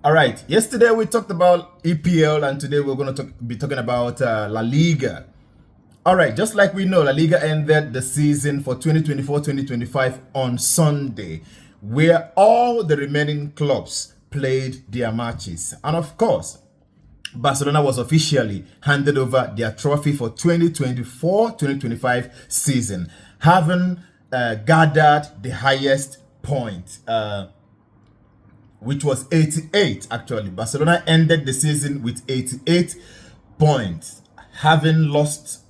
All right. Yesterday we talked about EPL, and today we're going to be talking about La Liga. All right. Just like we know, La Liga ended the season for 2024-2025 on Sunday, where all the remaining clubs played their matches. And of course, Barcelona was officially handed over their trophy for 2024-2025 season, having gathered the highest point. Which was 88 actually. Barcelona ended the season with 88 points, having lost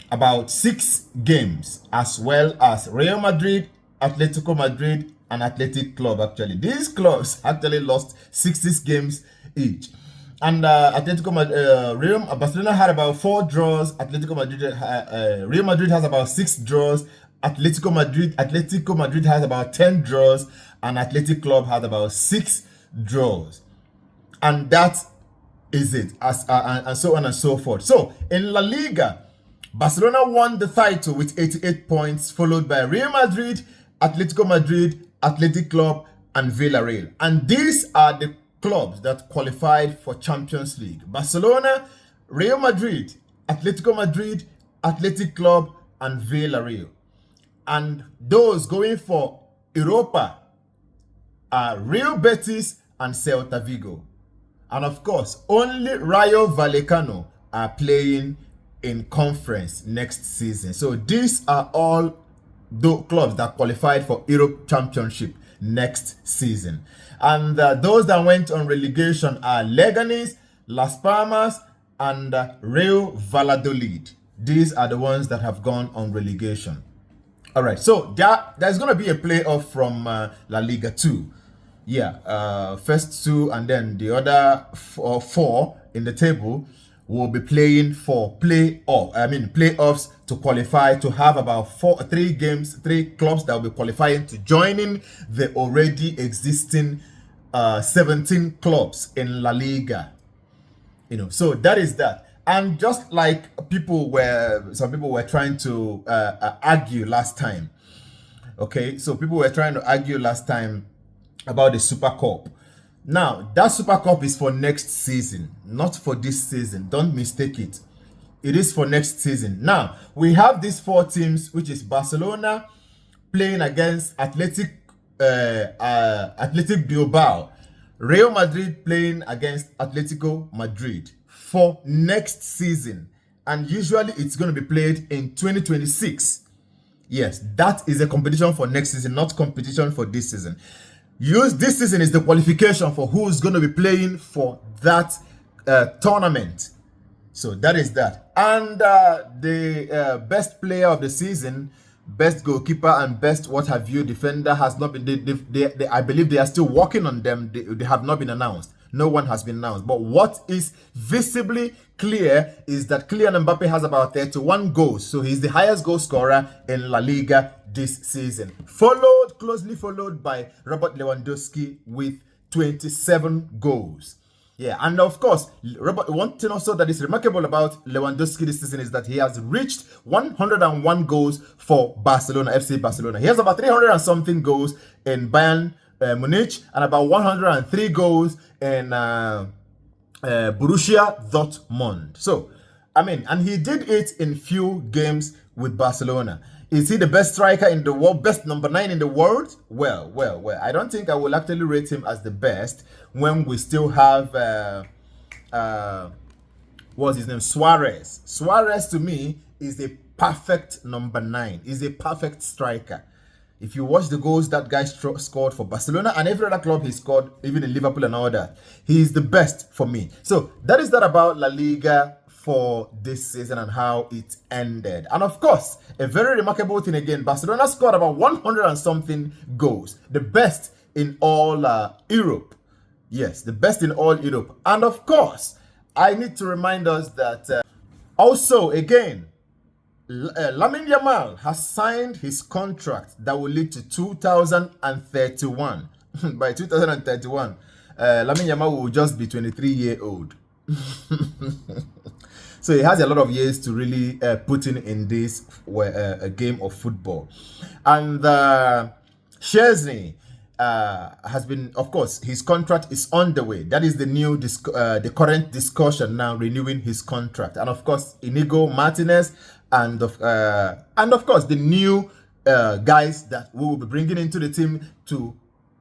about 6 games, as well as Real Madrid, Atletico Madrid, and Athletic Club actually. These clubs actually lost 66 games each. And Barcelona had about 4 draws. Real Madrid has about 6 draws. Atletico Madrid has about 10 draws, and Athletic Club has about 6 draws. And that is it, and so on and so forth. So in La Liga, Barcelona won the title with 88 points, followed by Real Madrid, Atletico Madrid, Athletic Club, and Villarreal. And these are the clubs that qualified for Champions League: Barcelona, Real Madrid, Atletico Madrid, Athletic Club, and Villarreal. And those going for Europa are Real Betis and Celta Vigo. And of course, only Rayo Vallecano are playing in conference next season. So these are all the clubs that qualified for Europe Championship next season. And those that went on relegation are Leganes, Las Palmas, and Real Valladolid. These are the ones that have gone on relegation. All right, so there's going to be a playoff from La Liga 2. Yeah, first 2 and then the other 4 in the table will be playing for playoffs to qualify to have about 3 clubs that will be qualifying to join in the already existing 17 clubs in La Liga. So that is that. And just like some people were trying to argue last time. Okay, so people were trying to argue last time about the Super Cup. Now, that Super Cup is for next season, not for this season. Don't mistake it. It is for next season. Now, we have these 4 teams, which is Barcelona playing against Athletic Bilbao, Real Madrid playing against Atletico Madrid for next season. And usually it's going to be played in 2026. Yes, that is a competition for next season, not competition for this season. This season is the qualification for who's going to be playing for that tournament. So that is that. And the best player of the season, best goalkeeper, and best what have you defender has not been. I believe they are still working on them. They have not been announced. No one has been announced. But what is visibly clear is that Kylian Mbappe has about 31 goals. So he's the highest goal scorer in La Liga this season. Closely followed by Robert Lewandowski with 27 goals. Yeah, and of course, one thing also that is remarkable about Lewandowski this season is that he has reached 101 goals for FC Barcelona. He has about 300 and something goals in Bayern Munich and about 103 goals in Borussia Dortmund. So, and he did it in few games with Barcelona. Is he the best striker in the world, best number 9 in the world? Well, I don't think I will actually rate him as the best when we still have, what's his name, Suarez. Suarez to me is a perfect number 9, is a perfect striker. If you watch the goals that guy scored for Barcelona and every other club he scored, even in Liverpool and all that, he is the best for me. So that is that about La Liga for this season and how it ended. And of course, a very remarkable thing again, Barcelona scored about 100 and something goals, the best in all Europe. Yes, the best in all Europe. And of course, I need to remind us that also again, Lamine Yamal has signed his contract that will lead to 2031. By 2031, Lamine Yamal will just be 23-year-old. So he has a lot of years to really put in this a game of football. And Chesney has been, of course, his contract is on the way. That is the current discussion now, renewing his contract. And of course, Inigo Martinez and of course the new guys that we will be bringing into the team to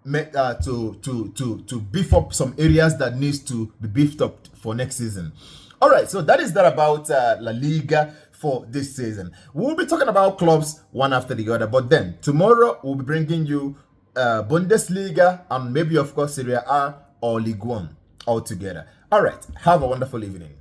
make to beef up some areas that needs to be beefed up for next season. All right, so that is that about La Liga for this season. We'll be talking about clubs one after the other, but then tomorrow we'll be bringing you Bundesliga and maybe of course Serie A or Ligue 1 all together. All right, have a wonderful evening.